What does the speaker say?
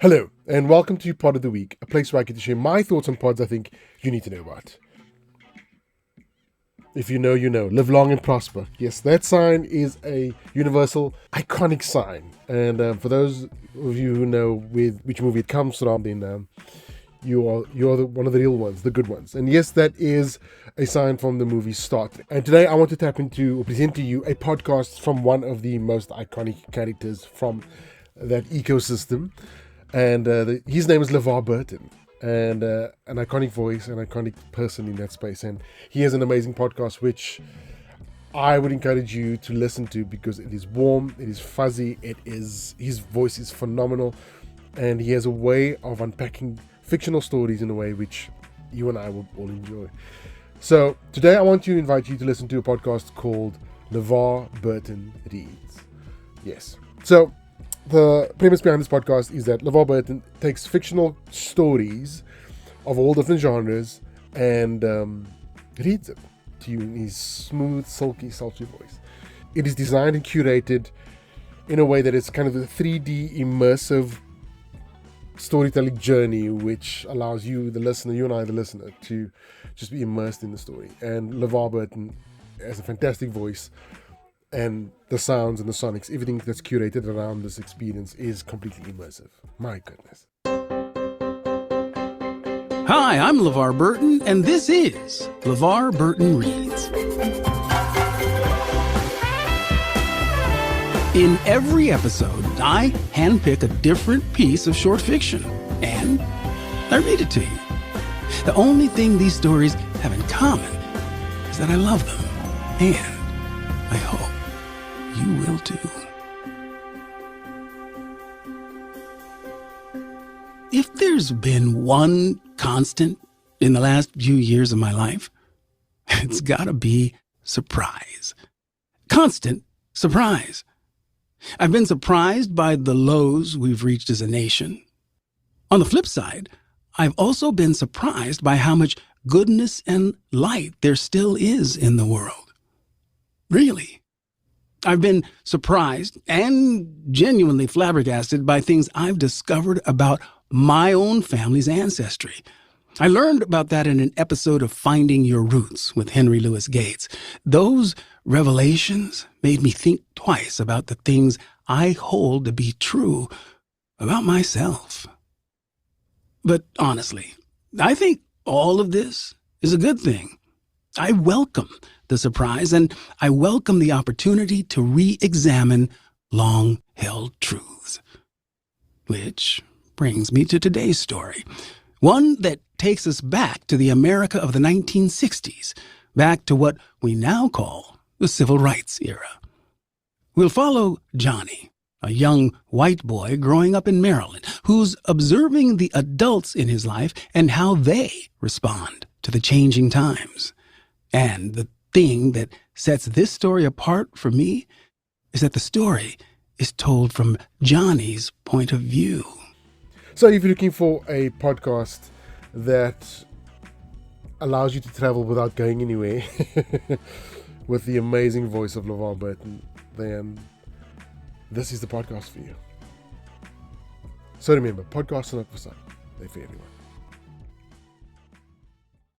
Hello, and welcome to Pod of the Week, a place where I get to share my thoughts on pods I think you need to know about. If you know, you know. Live long and prosper. Yes, that sign is a universal, iconic sign. And for those of you who know which movie it comes from, then you're one of the real ones, the good ones. And yes, that is a sign from the movie Star Trek. And today I want to present to you a podcast from one of the most iconic characters from that ecosystem. And his name is LeVar Burton, and an iconic voice, an iconic person in that space. And he has an amazing podcast, which I would encourage you to listen to because it is warm, it is fuzzy, his voice is phenomenal, and he has a way of unpacking fictional stories in a way which you and I will all enjoy. So today I want to invite you to listen to a podcast called LeVar Burton Reads. Yes. So the premise behind this podcast is that LeVar Burton takes fictional stories of all different genres and reads them to you in his smooth, silky, sultry voice. It is designed and curated in a way that it's kind of a 3D immersive storytelling journey which allows you and I, the listener, to just be immersed in the story. And LeVar Burton has a fantastic voice, and the sounds and the sonics, everything that's curated around this experience is completely immersive. My goodness. Hi, I'm LeVar Burton, and this is LeVar Burton Reads. In every episode, I handpick a different piece of short fiction, and I read it to you. The only thing these stories have in common is that I love them, and I hope you will too. If there's been one constant in the last few years of my life, it's gotta be surprise. Constant surprise. I've been surprised by the lows we've reached as a nation. On the flip side, I've also been surprised by how much goodness and light there still is in the world. Really. I've been surprised and genuinely flabbergasted by things I've discovered about my own family's ancestry. I learned about that in an episode of Finding Your Roots with Henry Louis Gates. Those revelations made me think twice about the things I hold to be true about myself. But honestly, I think all of this is a good thing. I welcome the surprise, and I welcome the opportunity to re-examine long-held truths. Which brings me to today's story, one that takes us back to the America of the 1960s, back to what we now call the Civil Rights era. We'll follow Johnny, a young white boy growing up in Maryland, who's observing the adults in his life and how they respond to the changing times. And the thing that sets this story apart for me is that the story is told from Johnny's point of view. So if you're looking for a podcast that allows you to travel without going anywhere with the amazing voice of LeVar Burton, then this is the podcast for you. So remember, podcasts are not for some, they're for everyone.